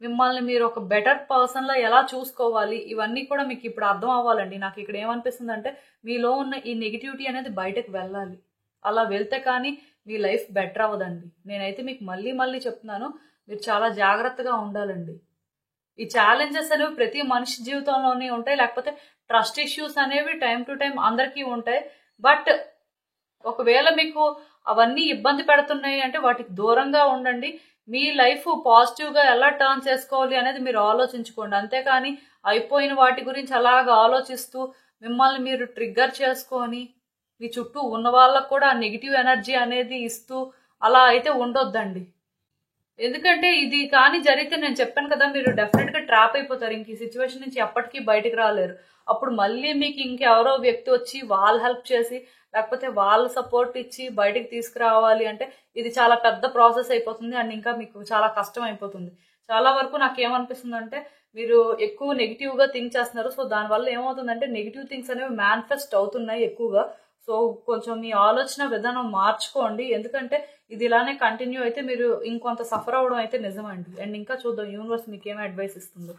మిమ్మల్ని మీరు ఒక బెటర్ పర్సన్ లా ఎలా చూసుకోవాలి, ఇవన్నీ కూడా మీకు ఇప్పుడు అర్థం అవ్వాలండి. నాకు ఇక్కడ ఏమనిపిస్తుంది అంటే మీలో ఉన్న ఈ నెగిటివిటీ అనేది బయటకు వెళ్ళాలి. అలా వెళ్తే కానీ మీ లైఫ్ బెటర్ అవ్వదండి. నేనైతే మీకు మళ్ళీ మళ్ళీ చెప్తున్నాను, మీరు చాలా జాగ్రత్తగా ఉండాలండి. ఈ ఛాలెంజెస్ అనేవి ప్రతి మనిషి జీవితంలోనే ఉంటాయి, లేకపోతే ట్రస్ట్ ఇష్యూస్ అనేవి టైం టు టైం అందరికీ ఉంటాయి. బట్ ఒకవేళ మీకు అవన్నీ ఇబ్బంది పెడుతున్నాయి అంటే వాటికి దూరంగా ఉండండి. మీ లైఫ్ పాజిటివ్ గా ఎలా టర్న్ చేసుకోవాలి అనేది మీరు ఆలోచించుకోండి. అంతేకాని అయిపోయిన వాటి గురించి అలాగా ఆలోచిస్తూ మిమ్మల్ని మీరు ట్రిగ్గర్ చేసుకొని మీ చుట్టూ ఉన్న వాళ్ళకు కూడా నెగిటివ్ ఎనర్జీ అనేది ఇస్తూ అలా అయితే ఉండొద్దండి. ఎందుకంటే ఇది కానీ జరిగితే నేను చెప్పాను కదా, మీరు డెఫినెట్ గా ట్రాప్ అయిపోతారు. ఇంక ఈ సిచ్యువేషన్ నుంచి ఎప్పటికీ బయటకు రాలేరు. అప్పుడు మళ్ళీ మీకు ఇంకెవరో వ్యక్తి వచ్చి వాళ్ళ హెల్ప్ చేసి, లేకపోతే వాళ్ళ సపోర్ట్ ఇచ్చి బయటకు తీసుకురావాలి అంటే ఇది చాలా పెద్ద ప్రాసెస్ అయిపోతుంది అండ్ ఇంకా మీకు చాలా కష్టం అయిపోతుంది. చాలా వరకు నాకు ఏమనిపిస్తుంది అంటే మీరు ఎక్కువ నెగిటివ్ గా థింక్ చేస్తున్నారు. సో దానివల్ల ఏమవుతుందంటే నెగిటివ్ థింగ్స్ అనేవి మేనిఫెస్ట్ అవుతున్నాయి ఎక్కువగా. సో కొంచెం మీ ఆలోచన విధానం మార్చుకోండి. ఎందుకంటే ఇది ఇలానే కంటిన్యూ అయితే మీరు ఇంకొంత సఫర్ అవ్వడం అయితే నిజమండి. అండ్ ఇంకా చూద్దాం యూనివర్స్ మీకు ఏమి అడ్వైస్ ఇస్తుందో.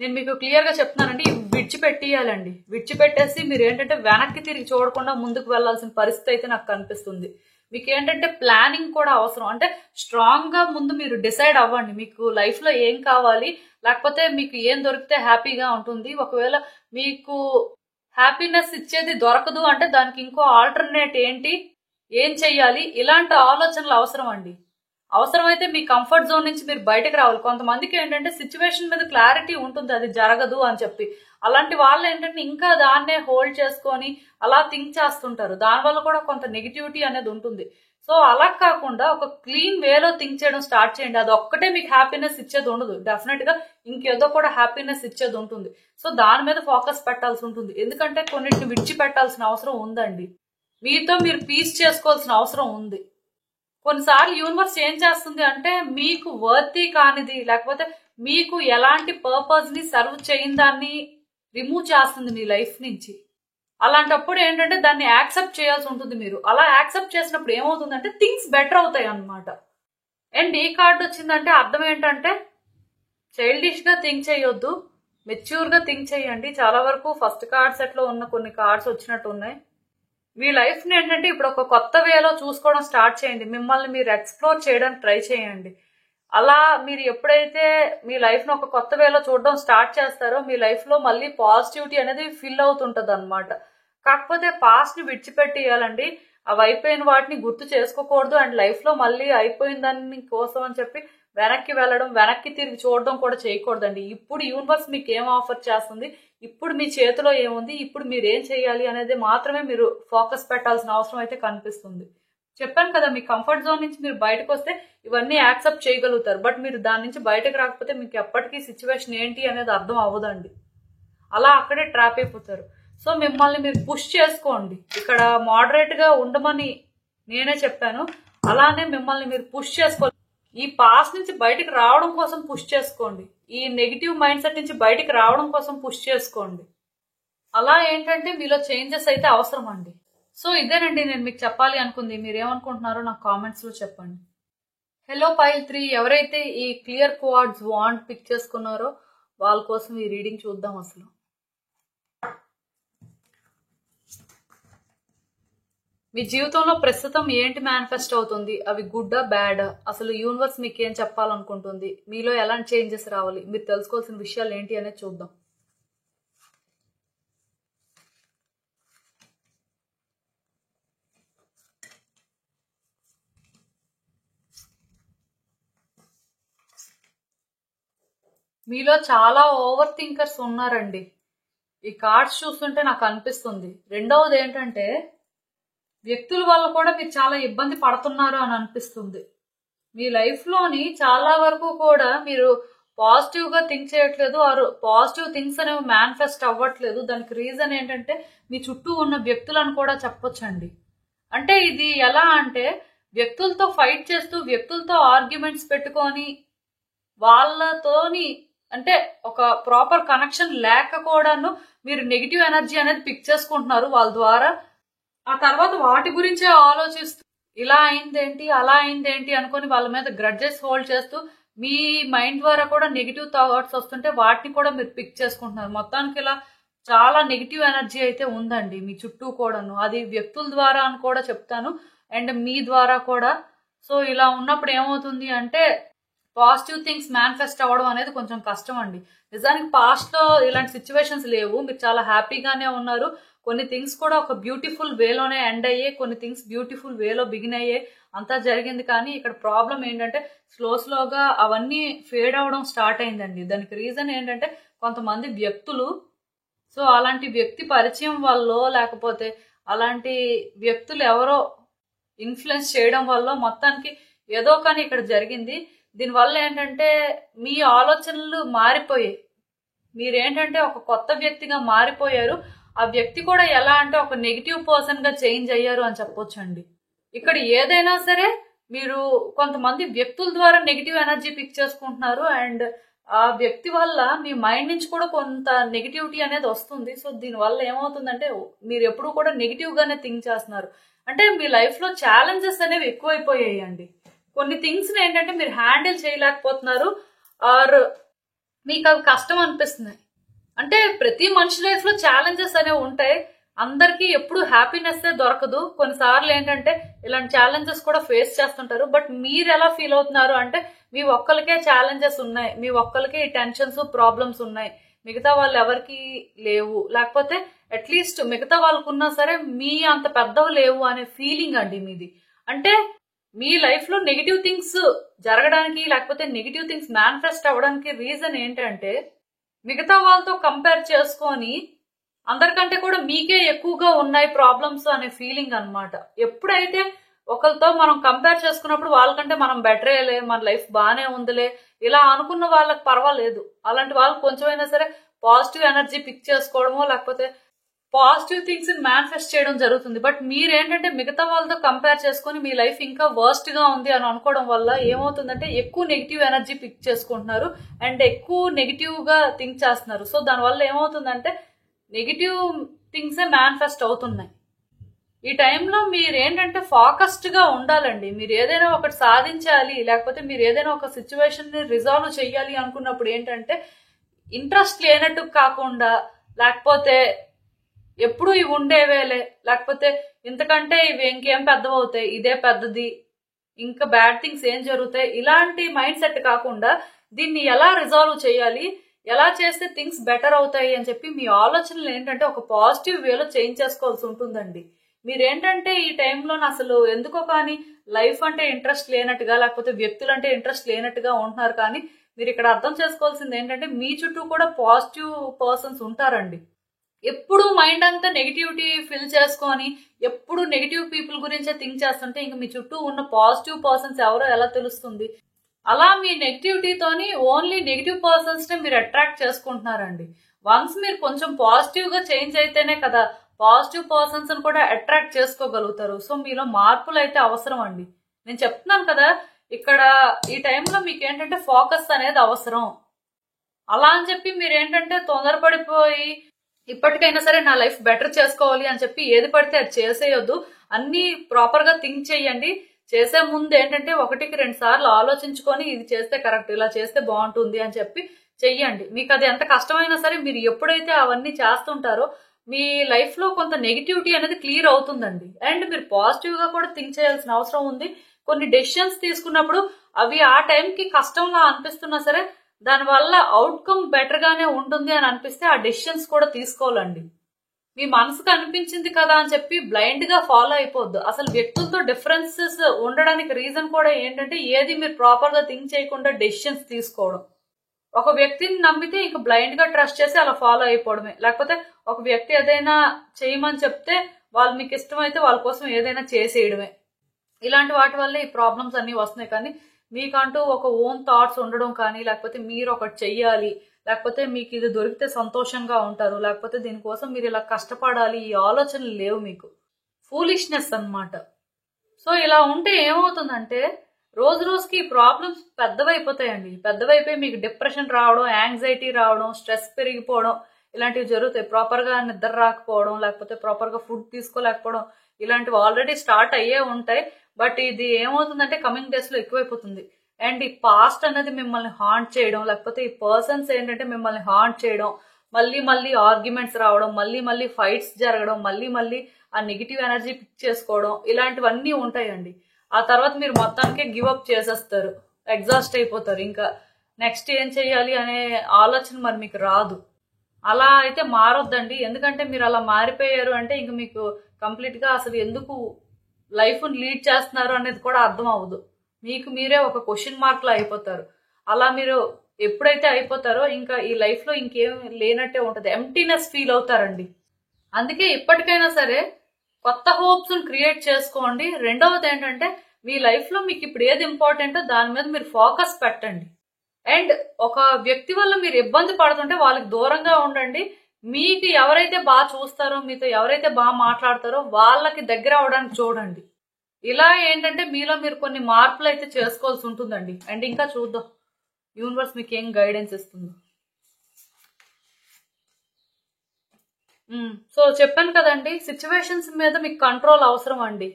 నేను మీకు క్లియర్ గా చెప్తున్నానండి, విడిచిపెట్టియాలండి. విడిచిపెట్టేసి మీరు ఏంటంటే వెనక్కి తిరిగి చూడకుండా ముందుకు వెళ్లాల్సిన పరిస్థితి అయితే నాకు కనిపిస్తుంది. మీకు ఏంటంటే ప్లానింగ్ కూడా అవసరం. అంటే స్ట్రాంగ్ గా ముందు మీరు డిసైడ్ అవ్వండి మీకు లైఫ్ లో ఏం కావాలి, లేకపోతే మీకు ఏం దొరికితే హ్యాపీగా ఉంటుంది. ఒకవేళ మీకు హ్యాపీనెస్ ఇచ్చేది దొరకదు అంటే దానికి ఇంకో ఆల్టర్నేట్ ఏంటి, ఏం చెయ్యాలి, ఇలాంటి ఆలోచనలు అవసరం అండి. అవసరమైతే మీ కంఫర్ట్ జోన్ నుంచి మీరు బయటకు రావాలి. కొంతమందికి ఏంటంటే సిచ్యువేషన్ మీద క్లారిటీ ఉంటుంది అది జరగదు అని చెప్పి, అలాంటి వాళ్ళు ఏంటంటే ఇంకా దాన్నే హోల్డ్ చేసుకొని అలా థింక్ చేస్తుంటారు. దానివల్ల కూడా కొంత నెగిటివిటీ అనేది ఉంటుంది. సో అలా కాకుండా ఒక క్లీన్ వేలో థింక్ చేయడం స్టార్ట్ చేయండి. అది ఒక్కటే మీకు హ్యాపీనెస్ ఇచ్చేది ఉండదు, డెఫినెట్ గా ఇంకేదో కూడా హ్యాపీనెస్ ఇచ్చేది ఉంటుంది. సో దాని మీద ఫోకస్ పెట్టాల్సి ఉంటుంది. ఎందుకంటే కొన్నిటిని విడిచిపెట్టాల్సిన అవసరం ఉందండి. మీతో మీరు పీస్ చేసుకోవాల్సిన అవసరం ఉంది. కొన్నిసార్లు యూనివర్స్ ఏం చేస్తుంది అంటే మీకు వర్తీ కానిది, లేకపోతే మీకు ఎలాంటి పర్పస్ ని సర్వ్ చేయని దాన్ని రిమూవ్ చేస్తుంది మీ లైఫ్ నుంచి. అలాంటప్పుడు ఏంటంటే దాన్ని యాక్సెప్ట్ చేయాల్సి ఉంటుంది. మీరు అలా యాక్సెప్ట్ చేసినప్పుడు ఏమవుతుందంటే థింగ్స్ బెటర్ అవుతాయి అన్నమాట. అండ్ ఈ కార్డు వచ్చిందంటే అర్థం ఏంటంటే చైల్డిష్ గా థింక్ చేయొద్దు, మెచ్యూర్ గా థింక్ చేయండి. చాలా వరకు ఫస్ట్ కార్డ్ సెట్ లో ఉన్న కొన్ని కార్డ్స్ వచ్చినట్టు ఉన్నాయి. మీ లైఫ్ ని ఏంటంటే ఇప్పుడు ఒక కొత్త వేలో చూసుకోవడం స్టార్ట్ చేయండి. మిమ్మల్ని మీరు ఎక్స్ప్లోర్ చేయడానికి ట్రై చేయండి. అలా మీరు ఎప్పుడైతే మీ లైఫ్ ను ఒక కొత్త వేలో చూడడం స్టార్ట్ చేస్తారో మీ లైఫ్ లో మళ్ళీ పాజిటివిటీ అనేది ఫిల్ అవుతుంటది అనమాట. కాకపోతే పాస్ట్ ని విడిచిపెట్టేయాలండి. అవి అయిపోయిన వాటిని గుర్తు చేసుకోకూడదు. అండ్ లైఫ్ లో మళ్ళీ అయిపోయిన దాని కోసం అని చెప్పి వెనక్కి వెళ్ళడం, వెనక్కి తిరిగి చూడడం కూడా చేయకూడదండి. ఇప్పుడు యూనివర్స్ మీకు ఏం ఆఫర్ చేస్తుంది, ఇప్పుడు మీ చేతిలో ఏముంది, ఇప్పుడు మీరు ఏం చేయాలి అనేది మాత్రమే మీరు ఫోకస్ పెట్టాల్సిన అవసరం అయితే కనిపిస్తుంది. చెప్పాను కదా, మీ కంఫర్ట్ జోన్ నుంచి మీరు బయటకు వస్తే ఇవన్నీ యాక్సెప్ట్ చేయగలుగుతారు. బట్ మీరు దాని నుంచి బయటకు రాకపోతే మీకు ఎప్పటికీ సిచ్యువేషన్ ఏంటి అనేది అర్థం అవ్వదండి. అలా అక్కడే ట్రాప్ అయిపోతారు. సో మిమ్మల్ని మీరు పుష్ చేసుకోండి. ఇక్కడ మోడరేట్ గా ఉండమని నేనే చెప్పాను. అలానే మిమ్మల్ని మీరు పుష్ చేసుకోండి. ఈ పాస్ట్ నుంచి బయటకు రావడం కోసం పుష్ చేసుకోండి. ఈ నెగిటివ్ మైండ్ సెట్ నుంచి బయటకు రావడం కోసం పుష్ చేసుకోండి. అలా ఏంటంటే మీలో చేంజెస్ అయితే అవసరం అండి. సో ఇదేనండి నేను మీకు చెప్పాలి అనుకుంది. మీరేమనుకుంటున్నారో నాకు కామెంట్స్ లో చెప్పండి. హలో పైల్ 3 ఎవరైతే ఈ క్లియర్ కోఆర్డ్స్ వాండ్ పిక్ చేసుకున్నారో వాళ్ళ కోసం ఈ రీడింగ్ చూద్దాం. అసలు మీ జీవితంలో ప్రస్తుతం ఏంటి మేనిఫెస్ట్ అవుతుంది, అవి గుడ్డా బ్యాడా, అసలు యూనివర్స్ మీకు ఏం చెప్పాలనుకుంటుంది, మీలో ఎలాంటి చేంజెస్ రావాలి, మీరు తెలుసుకోవాల్సిన విషయాలు ఏంటి అనేది చూద్దాం. మీలో చాలా ఓవర్ థింకర్స్ ఉన్నారండి. ఈ కార్డ్స్ చూస్తుంటే నాకు అనిపిస్తుంది. రెండవది ఏంటంటే వ్యక్తుల వల్ల కూడా మీరు చాలా ఇబ్బంది పడుతున్నారు అని అనిపిస్తుంది. మీ లైఫ్ లోని చాలా వరకు కూడా మీరు పాజిటివ్ గా థింక్ చేయట్లేదు, ఆర్ పాజిటివ్ థింగ్స్ అనేవి మేనిఫెస్ట్ అవ్వట్లేదు. దానికి రీజన్ ఏంటంటే మీ చుట్టూ ఉన్న వ్యక్తులను కూడా చెప్పొచ్చండి. అంటే ఇది ఎలా అంటే వ్యక్తులతో ఫైట్ చేస్తూ, వ్యక్తులతో ఆర్గ్యుమెంట్స్ పెట్టుకొని, వాళ్ళతోని అంటే ఒక ప్రాపర్ కనెక్షన్ లేక కూడాను మీరు నెగిటివ్ ఎనర్జీ అనేది పిక్ చేసుకుంటున్నారు వాళ్ళ ద్వారా. ఆ తర్వాత వాటి గురించే ఆలోచిస్తూ ఇలా అయిందేంటి, అలా అయిందేంటి అనుకొని వాళ్ళ మీద గ్రడ్జెస్ హోల్డ్ చేస్తూ మీ మైండ్ ద్వారా కూడా నెగిటివ్ థాట్స్ వస్తుంటే వాటిని కూడా మీరు పిక్ చేసుకుంటున్నారు. మొత్తానికి ఇలా చాలా నెగిటివ్ ఎనర్జీ అయితే ఉందండి మీ చుట్టూ కూడాను. అది వ్యక్తుల ద్వారా అని కూడా చెప్తాను, అండ్ మీ ద్వారా కూడా. సో ఇలా ఉన్నప్పుడు ఏమవుతుంది అంటే పాజిటివ్ థింగ్స్ మేనిఫెస్ట్ అవ్వడం అనేది కొంచెం కష్టం అండి. నిజానికి పాస్ట్ లో ఇలాంటి సిచ్యువేషన్స్ లేవు, మీరు చాలా హ్యాపీగానే ఉన్నారు. కొన్ని థింగ్స్ కూడా ఒక బ్యూటిఫుల్ వేలోనే ఎండ్ అయ్యాయి, కొన్ని థింగ్స్ బ్యూటిఫుల్ వేలో బిగిన్ అయ్యాయి, అంతా జరిగింది. కానీ ఇక్కడ ప్రాబ్లం ఏంటంటే స్లోగా అవన్నీ ఫేడ్ అవడం స్టార్ట్ అయిందండి. దానికి రీజన్ ఏంటంటే కొంతమంది వ్యక్తులు, సో అలాంటి వ్యక్తి పరిచయం వల్ల, లేకపోతే అలాంటి వ్యక్తులు ఎవరో ఇన్ఫ్లుయెన్స్ చేయడం వల్ల మొత్తానికి ఏదో కానీ ఇక్కడ జరిగింది. దీనివల్ల ఏంటంటే మీ ఆలోచనలు మారిపోయాయి. మీరేంటంటే ఒక కొత్త వ్యక్తిగా మారిపోయారు. ఆ వ్యక్తి కూడా ఎలా అంటే ఒక నెగిటివ్ పర్సన్ గా చేంజ్ అయ్యారు అని చెప్పొచ్చండి. ఇక్కడ ఏదైనా సరే మీరు కొంతమంది వ్యక్తుల ద్వారా నెగిటివ్ ఎనర్జీ పిక్ చేసుకుంటున్నారు, అండ్ ఆ వ్యక్తి వల్ల మీ మైండ్ నుంచి కూడా కొంత నెగిటివిటీ అనేది వస్తుంది. సో దీనివల్ల ఏమవుతుందంటే మీరు ఎప్పుడు కూడా నెగిటివ్ గానే థింక్ చేస్తున్నారు. అంటే మీ లైఫ్ లో ఛాలెంజెస్ అనేవి ఎక్కువైపోయాయి అండి. కొన్ని థింగ్స్ ఏంటంటే మీరు హ్యాండిల్ చేయలేకపోతున్నారు, ఆర్ మీకు అవి కష్టం అనిపిస్తున్నాయి. అంటే ప్రతి మనిషి లైఫ్ లో ఛాలెంజెస్ అనేవి ఉంటాయి. అందరికీ ఎప్పుడు హ్యాపీనెస్ దొరకదు. కొన్నిసార్లు ఏంటంటే ఇలాంటి ఛాలెంజెస్ కూడా ఫేస్ చేస్తుంటారు. బట్ మీరు ఎలా ఫీల్ అవుతున్నారు అంటే మీ ఒక్కరికే ఛాలెంజెస్ ఉన్నాయి, మీ ఒక్కరికే టెన్షన్స్ ప్రాబ్లమ్స్ ఉన్నాయి, మిగతా వాళ్ళు ఎవరికి లేవు, లేకపోతే అట్లీస్ట్ మిగతా వాళ్ళకున్నా సరే మీ అంత పెద్దవి లేవు అనే ఫీలింగ్ అండి మీది. అంటే మీ లైఫ్ లో నెగిటివ్ థింగ్స్ జరగడానికి లేకపోతే నెగిటివ్ థింగ్స్ మేనిఫెస్ట్ అవ్వడానికి రీజన్ ఏంటంటే మిగతా వాళ్ళతో కంపేర్ చేసుకొని అందరికంటే కూడా మీకే ఎక్కువగా ఉన్నాయి ప్రాబ్లమ్స్ అనే ఫీలింగ్ అన్నమాట. ఎప్పుడైతే ఒకరితో మనం కంపేర్ చేసుకున్నప్పుడు వాళ్ళకంటే మనం బెటరేలే, మన లైఫ్ బాగానే ఉందిలే ఇలా అనుకున్న వాళ్ళకి పర్వాలేదు. అలాంటి వాళ్ళు కొంచెమైనా సరే పాజిటివ్ ఎనర్జీ పిక్ చేసుకోవడమో లేకపోతే పాజిటివ్ థింగ్స్ మేనిఫెస్ట్ చేయడం జరుగుతుంది. బట్ మీరేంటంటే మిగతా వాళ్ళతో కంపేర్ చేసుకుని మీ లైఫ్ ఇంకా వర్స్ట్ గా ఉంది అని అనుకోవడం వల్ల ఏమవుతుందంటే ఎక్కువ నెగిటివ్ ఎనర్జీ పిక్ చేసుకుంటున్నారు అండ్ ఎక్కువ నెగిటివ్ గా థింక్ చేస్తున్నారు. సో దానివల్ల ఏమవుతుందంటే నెగిటివ్ థింగ్సే మేనిఫెస్ట్ అవుతున్నాయి. ఈ టైంలో మీరు ఏంటంటే ఫోకస్డ్ గా ఉండాలండి. మీరు ఏదైనా ఒకటి సాధించాలి లేకపోతే మీరు ఏదైనా ఒక సిచ్యువేషన్ ని రిజాల్వ్ చేయాలి అనుకున్నప్పుడు ఏంటంటే ఇంట్రెస్ట్ లేనట్టు కాకుండా లేకపోతే ఎప్పుడు ఇవి ఉండేవేలే లేకపోతే ఇంతకంటే ఇవి ఇంకేం పెద్దవవుతాయి, ఇదే పెద్దది, ఇంకా బ్యాడ్ థింగ్స్ ఏం జరుగుతాయి ఇలాంటి మైండ్ సెట్ కాకుండా దీన్ని ఎలా రిజాల్వ్ చేయాలి, ఎలా చేస్తే థింగ్స్ బెటర్ అవుతాయి అని చెప్పి మీ ఆలోచనలు ఏంటంటే ఒక పాజిటివ్ వేలో చేంజ్ చేసుకోవాల్సి ఉంటుందండి. మీరేంటంటే ఈ టైంలో అసలు ఎందుకో కానీ లైఫ్ అంటే ఇంట్రెస్ట్ లేనట్టుగా లేకపోతే వ్యక్తులు అంటే ఇంట్రెస్ట్ లేనట్టుగా ఉంటున్నారు. కానీ మీరు ఇక్కడ అర్థం చేసుకోవాల్సింది ఏంటంటే మీ చుట్టూ కూడా పాజిటివ్ పర్సన్స్ ఉంటారండి. ఎప్పుడు మైండ్ అంతా నెగిటివిటీ ఫిల్ చేసుకొని ఎప్పుడు నెగిటివ్ పీపుల్ గురించే థింక్ చేస్తుంటే ఇంక మీ చుట్టూ ఉన్న పాజిటివ్ పర్సన్స్ ఎవరో ఎలా తెలుస్తుంది? అలా మీ నెగిటివిటీతోని ఓన్లీ నెగిటివ్ పర్సన్స్ ని మీరు అట్రాక్ట్ చేసుకుంటున్నారండి. వన్స్ మీరు కొంచెం పాజిటివ్ గా చేంజ్ అయితేనే కదా పాజిటివ్ పర్సన్స్ ని కూడా అట్రాక్ట్ చేసుకోగలుగుతారు. సో మీలో మార్పులు అయితే అవసరం అండి. నేను చెప్తున్నాను కదా ఇక్కడ ఈ టైంలో మీకు ఏంటంటే ఫోకస్ అనేది అవసరం. అలా అని చెప్పి మీరు ఏంటంటే తొందరపడిపోయి ఇప్పటికైనా సరే నా లైఫ్ బెటర్ చేసుకోవాలి అని చెప్పి ఏది పడితే అది చేసేయొద్దు. అన్ని ప్రాపర్ గా థింక్ చేయండి. చేసే ముందు ఏంటంటే 1-2 సార్లు ఆలోచించుకొని ఇది చేస్తే కరెక్ట్, ఇలా చేస్తే బాగుంటుంది అని చెప్పి చెయ్యండి. మీకు అది ఎంత కష్టమైనా సరే మీరు ఎప్పుడైతే అవన్నీ చేస్తుంటారో మీ లైఫ్ లో కొంత నెగిటివిటీ అనేది క్లియర్ అవుతుందండి. అండ్ మీరు పాజిటివ్ గా కూడా థింక్ చేయాల్సిన అవసరం ఉంది. కొన్ని డెసిషన్స్ తీసుకున్నప్పుడు అవి ఆ టైంకి కష్టంలా అనిపిస్తున్నా సరే దానివల్ల అవుట్కమ్ బెటర్ గానే ఉంటుంది అని అనిపిస్తే ఆ డెసిషన్స్ కూడా తీసుకోవాలండి. మీ మనసుకు అనిపించింది కదా అని చెప్పి బ్లైండ్ గా ఫాలో అయిపోద్దు. అసలు వ్యక్తులతో డిఫరెన్సెస్ ఉండడానికి రీజన్ కూడా ఏంటంటే ఏది మీరు ప్రాపర్ గా థింక్ చేయకుండా డెసిషన్స్ తీసుకోవడం. ఒక వ్యక్తిని నమ్మితే ఇంక బ్లైండ్ గా ట్రస్ట్ చేసి అలా ఫాలో అయిపోవడమే. లేకపోతే ఒక వ్యక్తి ఏదైనా చేయమని చెప్తే వాళ్ళు మీకు ఇష్టమైతే వాళ్ళ కోసం ఏదైనా చేసేయడమే. ఇలాంటి వాటి వల్ల ఈ ప్రాబ్లమ్స్ అన్ని వస్తున్నాయి. కానీ మీకంటూ ఒక ఓన్ థాట్స్ ఉండడం కానీ లేకపోతే మీరు ఒకటి చెయ్యాలి లేకపోతే మీకు ఇది దొరికితే సంతోషంగా ఉంటారు లేకపోతే దీనికోసం మీరు ఇలా కష్టపడాలి ఈ ఆలోచనలు లేవు మీకు. ఫూలిష్నెస్ అన్నమాట. సో ఇలా ఉంటే ఏమవుతుందంటే రోజు రోజుకి ఈ ప్రాబ్లమ్స్ పెద్దవైపోతాయండి. పెద్దవైపోయి మీకు డిప్రెషన్ రావడం, యాంగ్జైటీ రావడం, స్ట్రెస్ పెరిగిపోవడం ఇలాంటివి జరుగుతాయి. ప్రాపర్ గా నిద్ర రాకపోవడం లేకపోతే ప్రాపర్ గా ఫుడ్ తీసుకోలేకపోవడం ఇలాంటివి ఆల్రెడీ స్టార్ట్ అయ్యే ఉంటాయి. బట్ ఇది ఏమవుతుందంటే కమింగ్ డేస్ లో ఎక్కువైపోతుంది. అండ్ ఈ పాస్ట్ అనేది మిమ్మల్ని హాంట్ చేయడం లేకపోతే ఈ పర్సన్స్ ఏంటంటే మిమ్మల్ని హాంట్ చేయడం, మళ్ళీ మళ్ళీ ఆర్గ్యుమెంట్స్ రావడం, మళ్ళీ మళ్ళీ ఫైట్స్ జరగడం, మళ్ళీ మళ్ళీ ఆ నెగిటివ్ ఎనర్జీ పిక్ చేసుకోవడం ఇలాంటివన్నీ ఉంటాయండి. ఆ తర్వాత మీరు మొత్తానికే గివ్ అప్ చేసేస్తారు, ఎగ్జాస్ట్ అయిపోతారు. ఇంకా నెక్స్ట్ ఏం చెయ్యాలి అనే ఆలోచన మరి మీకు రాదు. అలా అయితే మారొద్దండి. ఎందుకంటే మీరు అలా మారిపోయారు అంటే ఇంక మీకు కంప్లీట్ గా అసలు ఎందుకు లైఫ్ లీడ్ చేస్తున్నారు అనేది కూడా అర్థం అవ్వదు. మీకు మీరే ఒక క్వశ్చన్ మార్క్ లో అయిపోతారు. అలా మీరు ఎప్పుడైతే అయిపోతారో ఇంకా ఈ లైఫ్ లో ఇంకేం లేనట్టే ఉంటది, ఎంప్టీనెస్ ఫీల్ అవుతారండి. అందుకే ఇప్పటికైనా సరే కొత్త హోప్స్ క్రియేట్ చేసుకోండి. రెండవది ఏంటంటే మీ లైఫ్ లో మీకు ఇప్పుడు ఏది ఇంపార్టెంటో దాని మీద మీరు ఫోకస్ పెట్టండి. అండ్ ఒక వ్యక్తి వల్ల మీరు ఇబ్బంది పడుతుంటే వాళ్ళకి దూరంగా ఉండండి. మీకు ఎవరైతే బాగా చూస్తారో, మీతో ఎవరైతే బాగా మాట్లాడతారో వాళ్ళకి దగ్గర అవడానికి చూడండి. ఇలా ఏంటంటే మీలో మీరు కొన్ని మార్పులు అయితే చేసుకోవాల్సి ఉంటుందండి. అండ్ ఇంకా చూద్దాం యూనివర్స్ మీకు ఏం గైడెన్స్ ఇస్తుందో. సో చెప్పాను కదండి, సిచ్యువేషన్స్ మీద మీకు కంట్రోల్ అవసరం అండి.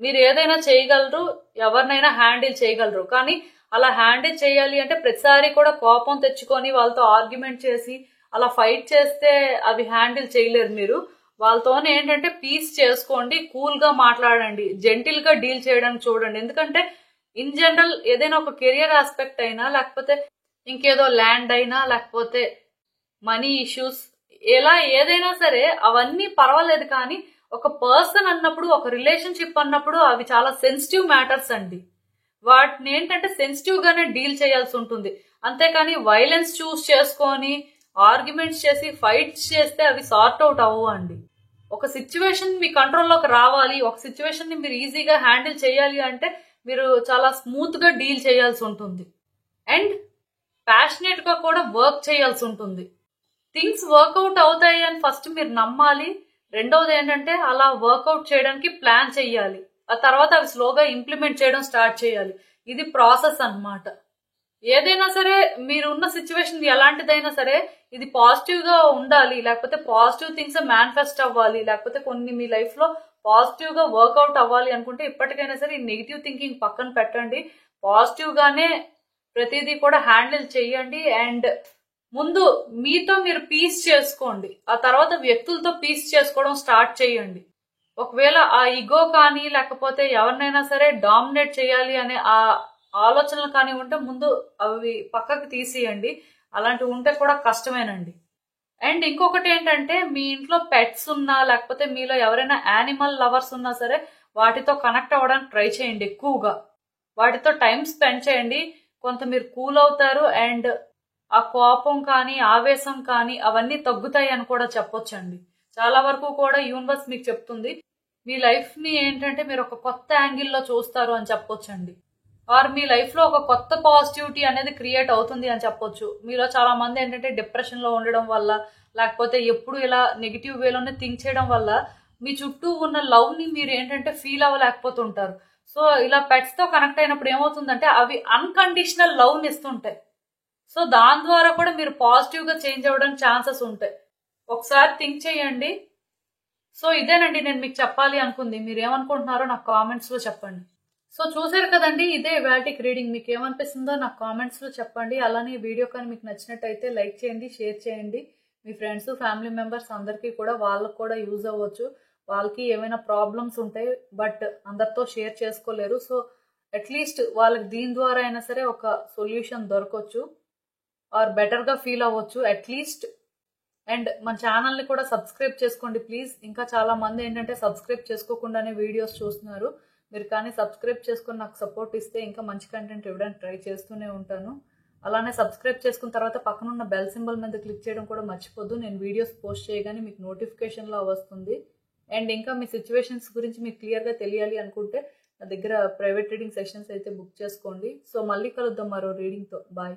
మీరు ఏదైనా చేయగలరు, ఎవరినైనా హ్యాండిల్ చేయగలరు. కానీ అలా హ్యాండిల్ చేయాలి అంటే ప్రతిసారి కూడా కోపం తెచ్చుకొని వాళ్ళతో ఆర్గ్యుమెంట్ చేసి అలా ఫైట్ చేస్తే అవి హ్యాండిల్ చేయలేరు మీరు. వాళ్ళతోనే ఏంటంటే పీస్ చేసుకోండి, కూల్ గా మాట్లాడండి, జెంటిల్ గా డీల్ చేయడానికి చూడండి. ఎందుకంటే ఇన్ జనరల్ ఏదైనా ఒక కెరియర్ ఆస్పెక్ట్ అయినా, లేకపోతే ఇంకేదో ల్యాండ్ అయినా, లేకపోతే మనీ ఇష్యూస్, ఇలా ఏదైనా సరే అవన్నీ పర్వాలేదు. కానీ ఒక పర్సన్ అన్నప్పుడు, ఒక రిలేషన్షిప్ అన్నప్పుడు అవి చాలా సెన్సిటివ్ మ్యాటర్స్ అండి. వాటిని ఏంటంటే సెన్సిటివ్ గానే డీల్ చేయాల్సి ఉంటుంది. అంతేకాని వైలెన్స్ చూస్ చేసుకొని ఆర్గ్యుమెంట్స్ చేసి ఫైట్స్ చేస్తే అవి సార్ట్ అవుట్ అవ్వవు అండి. ఒక సిచ్యువేషన్ మీ కంట్రోల్లోకి రావాలి, ఒక సిచ్యువేషన్ ని మీరు ఈజీగా హ్యాండిల్ చేయాలి అంటే మీరు చాలా స్మూత్ గా డీల్ చేయాల్సి ఉంటుంది. అండ్ ప్యాషనేట్ గా కూడా వర్క్ చేయాల్సి ఉంటుంది. థింగ్స్ వర్కౌట్ అవుతాయి అని ఫస్ట్ మీరు నమ్మాలి. రెండవది ఏంటంటే అలా వర్కౌట్ చేయడానికి ప్లాన్ చేయాలి. ఆ తర్వాత అవి స్లోగా ఇంప్లిమెంట్ చేయడం స్టార్ట్ చేయాలి. ఇది ప్రాసెస్ అన్నమాట. ఏదైనా సరే మీరు ఉన్న సిచ్యువేషన్ ఎలాంటిదైనా సరే ఇది పాజిటివ్ గా ఉండాలి, లేకపోతే పాజిటివ్ థింగ్స్ మేనిఫెస్ట్ అవ్వాలి, లేకపోతే కొన్ని మీ లైఫ్ లో పాజిటివ్ గా వర్కౌట్ అవ్వాలి అనుకుంటే ఇప్పటికైనా సరే ఈ నెగిటివ్ థింకింగ్ పక్కన పెట్టండి. పాజిటివ్ గానే ప్రతిదీ కూడా హ్యాండిల్ చేయండి. అండ్ ముందు మీతో మీరు పీస్ చేసుకోండి, ఆ తర్వాత వ్యక్తులతో పీస్ చేసుకోవడం స్టార్ట్ చేయండి. ఒకవేళ ఆ ఈగో కానీ లేకపోతే ఎవరినైనా సరే డామినేట్ చేయాలి అనే ఆ ఆలోచనలు కానీ ఉంటే ముందు అవి పక్కకి తీసేయండి. అలాంటివి ఉంటే కూడా కష్టమేనండి. అండ్ ఇంకొకటి ఏంటంటే మీ ఇంట్లో పెట్స్ ఉన్నా, లేకపోతే మీలో ఎవరైనా యానిమల్ లవర్స్ ఉన్నా సరే వాటితో కనెక్ట్ అవ్వడానికి ట్రై చేయండి. ఎక్కువగా వాటితో టైం స్పెండ్ చేయండి. కొంత మీరు కూల్ అవుతారు. అండ్ ఆ కోపం కానీ ఆవేశం కానీ అవన్నీ తగ్గుతాయి అని కూడా చెప్పొచ్చండి. చాలా వరకు కూడా యూనివర్స్ మీకు చెప్తుంది, మీ లైఫ్ ని ఏంటంటే మీరు ఒక కొత్త యాంగిల్లో చూస్తారు అని చెప్పొచ్చండి. ఆర్ మీ లైఫ్ లో ఒక కొత్త పాజిటివిటీ అనేది క్రియేట్ అవుతుంది అని చెప్పొచ్చు. మీలో చాలా మంది ఏంటంటే డిప్రెషన్ లో ఉండడం వల్ల, లేకపోతే ఎప్పుడు ఇలా నెగిటివ్ వేలోనే థింక్ చేయడం వల్ల మీ చుట్టూ ఉన్న లవ్ ని మీరు ఏంటంటే ఫీల్ అవ్వలేకపోతుంటారు. సో ఇలా పెట్స్ తో కనెక్ట్ అయినప్పుడు ఏమవుతుందంటే అవి అన్కండిషనల్ లవ్ ని ఇస్తుంటాయి. సో దాని ద్వారా కూడా మీరు పాజిటివ్ గా చేంజ్ అవ్వడానికి ఛాన్సెస్ ఉంటాయి. ఒకసారి థింక్ చేయండి. సో ఇదేనండి నేను మీకు చెప్పాలి అనుకుంది. మీరు ఏమనుకుంటున్నారో నాకు కామెంట్స్ లో చెప్పండి. సో చూసారు కదండి, ఇదే ఇవాల్టిక్ రీడింగ్. మీకు ఏమనిపిస్తుందో నాకు కామెంట్స్ లో చెప్పండి. అలానే ఈ వీడియో కానీ మీకు నచ్చినట్టయితే లైక్ చేయండి, షేర్ చేయండి. మీ ఫ్రెండ్స్ ఫ్యామిలీ మెంబర్స్ అందరికీ కూడా, వాళ్ళకు కూడా యూజ్ అవ్వచ్చు. వాళ్ళకి ఏమైనా ప్రాబ్లమ్స్ ఉంటాయి బట్ అందరితో షేర్ చేసుకోలేరు. సో అట్లీస్ట్ వాళ్ళకి దీని ద్వారా అయినా సరే ఒక సొల్యూషన్ దొరకవచ్చు, ఆర్ బెటర్ గా ఫీల్ అవ్వచ్చు అట్లీస్ట్. అండ్ మన ఛానల్ ని కూడా సబ్స్క్రైబ్ చేసుకోండి ప్లీజ్. ఇంకా చాలా మంది ఏంటంటే సబ్స్క్రైబ్ చేసుకోకుండానే వీడియోస్ చూస్తున్నారు. మీరు కానీ సబ్స్క్రైబ్ చేసుకుని నాకు సపోర్ట్ ఇస్తే ఇంకా మంచి కంటెంట్ ఇవ్వడానికి ట్రై చేస్తూనే ఉంటాను. అలానే సబ్స్క్రైబ్ చేసుకున్న తర్వాత పక్కనున్న బెల్ సింబల్ మీద క్లిక్ చేయడం కూడా మర్చిపోద్దు. నేను వీడియోస్ పోస్ట్ చేయగానే మీకు నోటిఫికేషన్ లా వస్తుంది. అండ్ ఇంకా మీ సిచ్యువేషన్స్ గురించి మీకు క్లియర్ గా తెలియాలి అనుకుంటే నా దగ్గర ప్రైవేట్ రీడింగ్ సెషన్స్ అయితే బుక్ చేసుకోండి. సో మళ్ళీ కలుద్దాం మరో రీడింగ్ తో. బాయ్.